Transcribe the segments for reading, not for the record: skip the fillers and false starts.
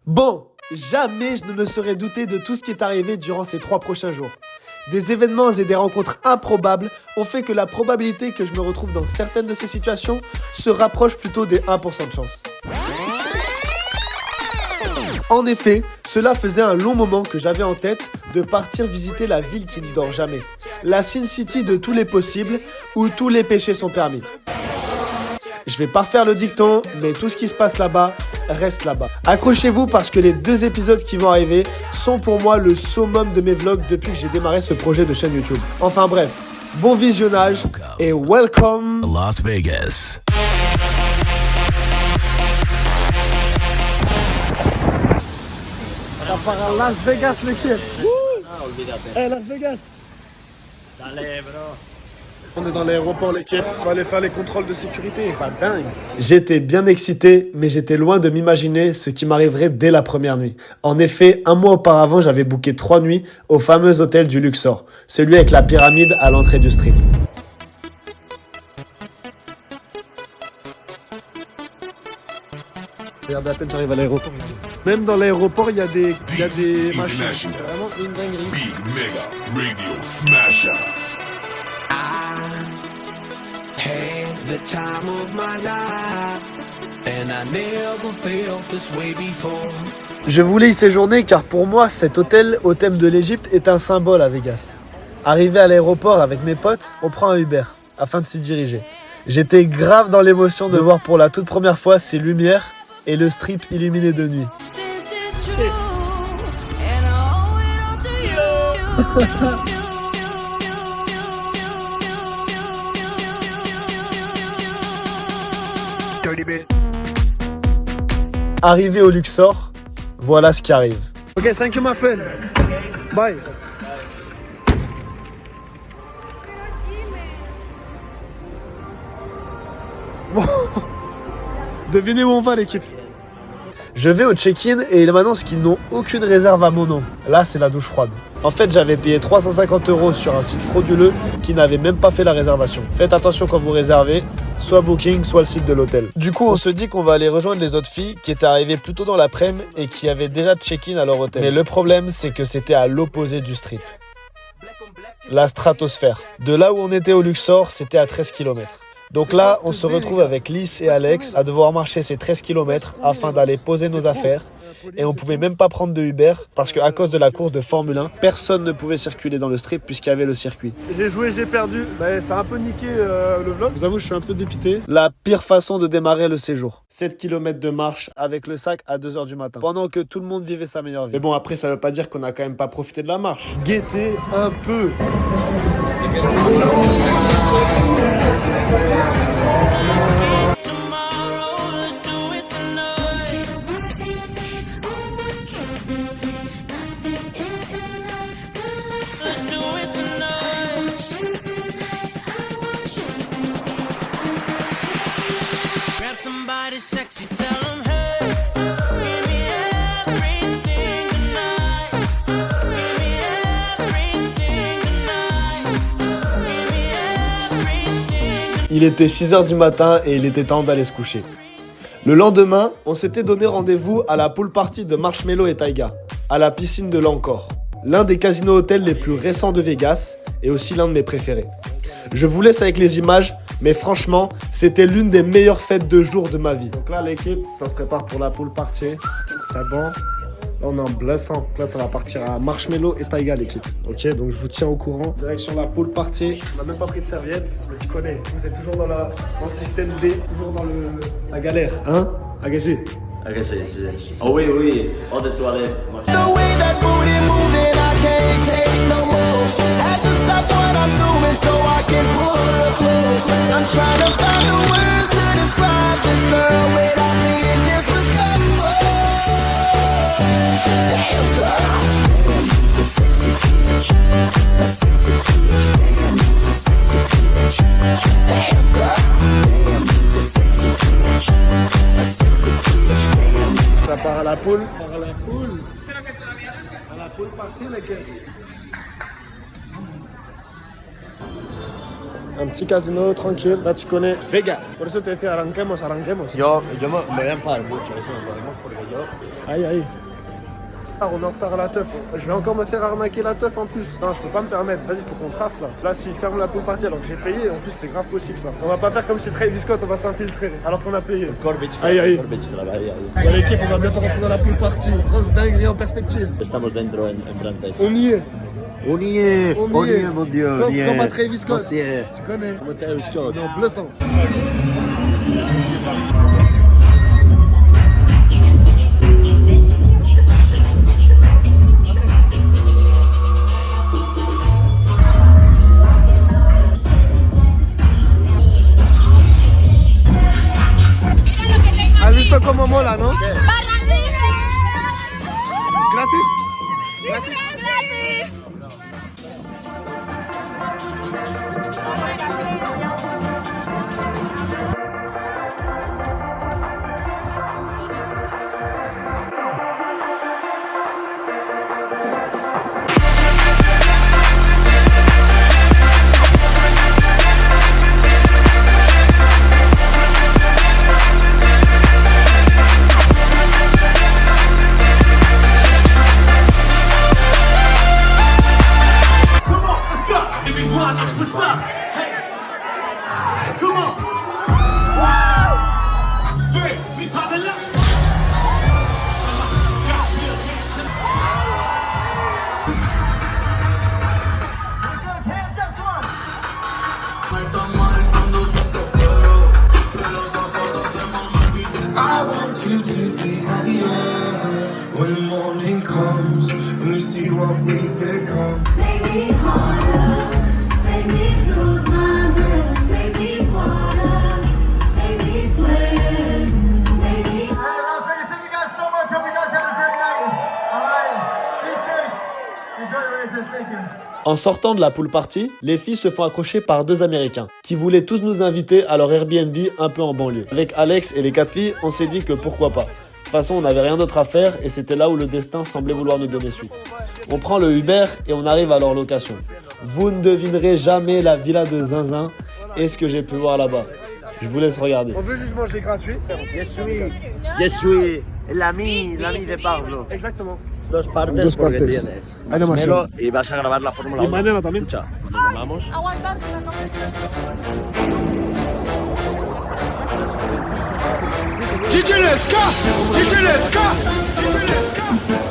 Bon, jamais je ne me serais douté de tout ce qui est arrivé durant ces 3 prochains jours. Des événements et des rencontres improbables ont fait que la probabilité que je me retrouve dans certaines de ces situations se rapproche plutôt des 1% de chance. En effet, cela faisait un long moment que j'avais en tête de partir visiter la ville qui ne dort jamais. La Sin City de tous les possibles, où tous les péchés sont permis. Je vais pas faire le dicton, mais tout ce qui se passe là-bas, reste là-bas. Accrochez-vous parce que les 2 épisodes qui vont arriver sont pour moi le summum de mes vlogs depuis que j'ai démarré ce projet de chaîne YouTube. Enfin bref, bon visionnage et welcome Las Vegas. On part à Las Vegas l'équipe. Hey, Las Vegas. Dale, bro. On est dans l'aéroport l'équipe, on va aller faire les contrôles de sécurité. Pas dingue. J'étais bien excité, mais j'étais loin de m'imaginer ce qui m'arriverait dès la première nuit. En effet, un mois auparavant, j'avais booké 3 nuits au fameux hôtel du Luxor, celui avec la pyramide à l'entrée du strip. Regarde à peine j'arrive à l'aéroport. Même dans l'aéroport, il y a des machines. C'est vraiment une dinguerie. Big Mega Radio Smasher. Had the time of my life, and I never felt this way before. Je voulais y séjourner car pour moi, cet hôtel au thème de l'Égypte est un symbole à Vegas. Arrivé à l'aéroport avec mes potes, on prend un Uber afin de s'y diriger. J'étais grave dans l'émotion de voir pour la toute première fois ces lumières et le strip illuminé de nuit. Arrivé au Luxor, voilà ce qui arrive. Ok, thank you my friend. Bye. Bon. Devinez où on va l'équipe. Je vais au check-in et ils m'annoncent qu'ils n'ont aucune réserve à mon nom. Là, c'est la douche froide. En fait, j'avais payé 350 € sur un site frauduleux qui n'avait même pas fait la réservation. Faites attention quand vous réservez, soit Booking, soit le site de l'hôtel. Du coup, on se dit qu'on va aller rejoindre les autres filles qui étaient arrivées plus tôt dans l'après-midi et qui avaient déjà check-in à leur hôtel. Mais le problème, c'est que c'était à l'opposé du strip. La stratosphère. De là où on était au Luxor, c'était à 13 km. Donc là, on se retrouve avec Lys et Alex à devoir marcher ces 13 km afin d'aller poser nos affaires. Et on pouvait même pas prendre de Uber parce qu'à cause de la course de Formule 1, personne ne pouvait circuler dans le strip puisqu'il y avait le circuit. J'ai joué, j'ai perdu. Ça a un peu niqué le vlog. Je vous avoue, je suis un peu dépité. La pire façon de démarrer le séjour. 7 km de marche avec le sac à 2h du matin. Pendant que tout le monde vivait sa meilleure vie. Mais bon, après, ça veut pas dire qu'on a quand même pas profité de la marche. Guettez un peu. Somebody sexy, tell them, hey, give me everything tonight. Give me everything tonight. Give me everything. Il était 6h du matin et il était temps d'aller se coucher. Le lendemain, on s'était donné rendez-vous à la pool party de Marshmello et Taiga, à la piscine de l'Encore, l'un des casinos hôtels les plus récents de Vegas et aussi l'un de mes préférés. Je vous laisse avec les images, mais franchement, c'était l'une des meilleures fêtes de jour de ma vie. Donc là, l'équipe, ça se prépare pour la pool party. C'est bon. Là, on est en blessant. Là, ça va partir à Marshmello et Taiga, l'équipe. Ok, donc je vous tiens au courant. Direction la pool party. On n'a même pas pris de serviette, mais tu connais. Vous êtes toujours dans le système B, toujours dans la galère. Hein, Agacé? Agacé, c'est ça. Oh oui, oui, hors de toilette. The way that booty moving, I can't take no more. Had to stop what I'm doing so I can pull her close. I'm trying to find the words to describe this girl without being disrespectful. Damn girl. Damn girl. Ça part à la pool. À la pool party, les gars. Un petit casino tranquille. Là, tu connais Vegas. Por eso te decía, arranquemos. Yo me voy a enfadar mucho, eso no podemos, porque yo... Aïe. Ah, on est en retard à la teuf. Je vais encore me faire arnaquer la teuf en plus. Non, je peux pas me permettre. Vas-y, faut qu'on trace là. Là, s'ils ferment la pool party alors que j'ai payé, en plus, c'est grave possible ça. On va pas faire comme si Travis Scott, on va s'infiltrer alors qu'on a payé. Corbett, Aïe. Corbett, la bahía. Il y a l'équipe, on va bientôt rentrer dans la pool party. Grosse dinguerie en perspective. Estamos dentro en francés. On y est. On y est, mon Dieu, on y est. Comme à Travis Scott. On y est. Tu connais. Comme à Travis Scott. Non, bleu sang. ¿Has visto cómo mola, no? ¿Gratis? I want you to be happier when the morning comes and we see what we've become. Make me harder, make me lose my breath, make me water, make me sweat, make me... Thank you guys so much. Hope you guys have a great night. Alright, be safe. Enjoy the races. Thank you. En sortant de la pool party, les filles se font accrocher par deux Américains qui voulaient tous nous inviter à leur Airbnb un peu en banlieue. Avec Alex et les 4 filles, on s'est dit que pourquoi pas. De toute façon, on n'avait rien d'autre à faire et c'était là où le destin semblait vouloir nous donner suite. On prend le Uber et on arrive à leur location. Vous ne devinerez jamais la villa de Zinzin et ce que j'ai pu voir là-bas. Je vous laisse regarder. On veut juste manger gratuit. Je suis l'ami de Pablo. Exactement. Dos partes Dos porque partes. tienes. Animación. Melo y vas a grabar la Fórmula 1. Y mañana también. Escucha, cuando comamos...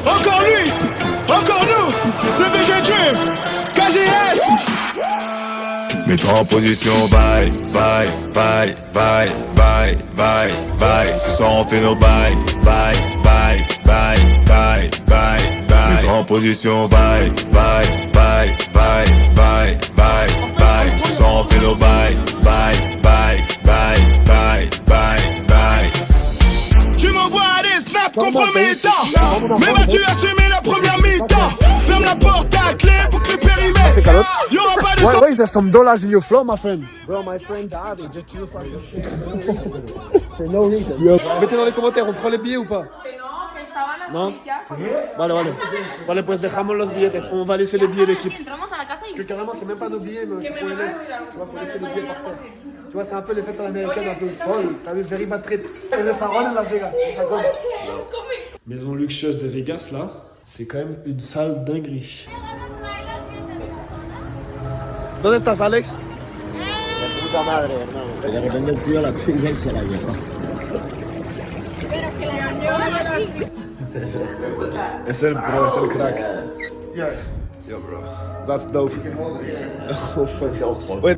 Encore lui, encore nous, c'est VG Dream, KGS. Mets-toi en position, bye. Ce soir on fait nos bye. Mets-toi en position, bye. Ce soir on fait nos bye. Tu m'envoies des snaps compromettants, mais vas-tu assumer la première mi-temps? Ferme la porte à clé pour que le périmètre. Y'aura pas de sang. Why is there some dollars in your floor, my friend? Bro, my friend died. He just used like shit. For no reason. Mettez dans les commentaires, on prend les billets ou pas? Que estaban así No. ya. Vale, pues dejamos los billetes. On va laisser les billets l'équipe. Entramos a la casa Parce y que carrément, c'est même pas nos billets, mais faut qu'on les laisse. Tu vois, faut laisser les billets par terre. Tu vois, c'est un peu les fêtes américaines un peu folles. T'as vu, very bad trip. Et le Saron, Las Vegas. Ça compte. Maison luxueuse de Vegas, là, c'est quand même une sale dinguerie. ¿Dónde estás, Alex? De puta madre, hermano. Que de repente el tío la pilla y se la lleva. Es el pro, es el crack. Yeah. Yo, bro. That's dope. Oh, fuck. Wait.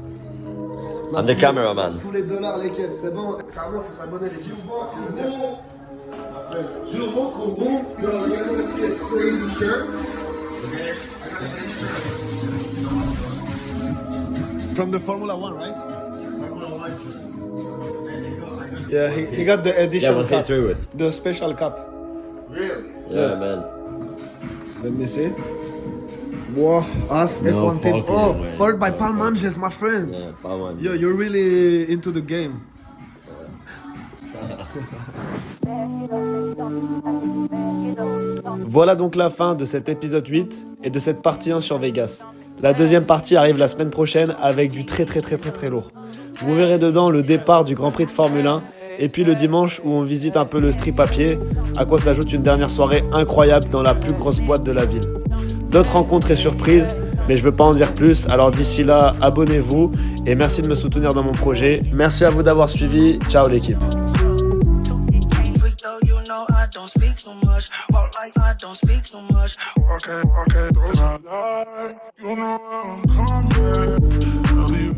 I'm the cameraman. Tous les dollars, l'équipe, c'est bon. Carrément, faut s'abonner l'équipe. Parce que je rentre au bon. Regardez aussi a crazy shirt. From the Formula 1, right? Yeah, he got the edition Yeah, but he cup. threw it. The special cup. Really? Yeah, man. Let me see. Wow, us No F1 team. fucking Oh, way. powered by Palm Angels, my friend. Yeah, Pawan. Yo, you're really into the game. Voilà donc la fin de cet épisode 8 et de cette partie 1 sur Vegas. La deuxième partie arrive la semaine prochaine avec du très lourd. Vous verrez dedans le départ du Grand Prix de Formule 1 et puis le dimanche où on visite un peu le strip à pied, à quoi s'ajoute une dernière soirée incroyable dans la plus grosse boîte de la ville. D'autres rencontres et surprises, mais je veux pas en dire plus, alors d'ici là, abonnez-vous et merci de me soutenir dans mon projet. Merci à vous d'avoir suivi, ciao l'équipe. You know I don't speak too much. Walk like I don't speak too much. Walk it, those I like. You know I'm coming.